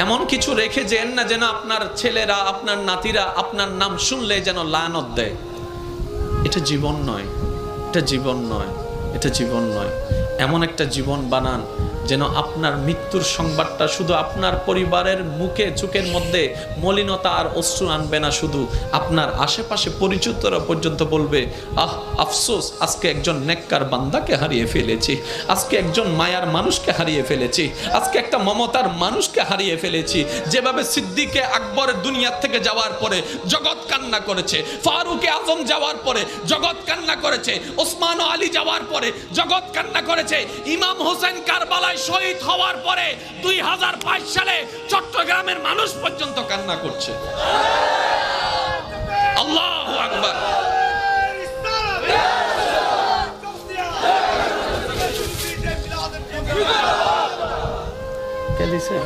এমন কিছু রেখে যেন না যেন আপনার ছেলেরা, আপনার নাতিরা আপনার নাম শুনলে যেন লানত দেয়। এটা জীবন নয়, এটা জীবন নয়, এটা জীবন নয়। এমন একটা জীবন বানান যেন আপনার মৃত্যুর সংবাদটা শুধু আপনার পরিবারের মুখে চোখের মধ্যে মলিনতা আর অশ্রু আনবে না, শুধু আপনার আশেপাশে পরিচিতরা পর্যন্ত বলবে, আহ আফসোস, আজকে একজন নেককার বান্দাকে হারিয়ে ফেলেছি, আজকে একজন মায়ার মানুষকে হারিয়ে ফেলেছি, আজকে একটা মমতার মানুষকে হারিয়ে ফেলেছি। যেভাবে সিদ্দিকে আকবরের দুনিয়ার থেকে যাওয়ার পরে জগৎ কান্না করেছে, ফারুকে আজম যাওয়ার পরে জগৎ কান্না করেছে, ওসমান ও আলী যাওয়ার পরে জগৎ কান্না করেছে, ইমাম হোসেন কারবালায় শহীদ হওয়ার পরে 2022 সালে চট্টগ্রামের মানুষ পর্যন্ত কান্না করছে। আল্লাহু আকবার। কে দিছে?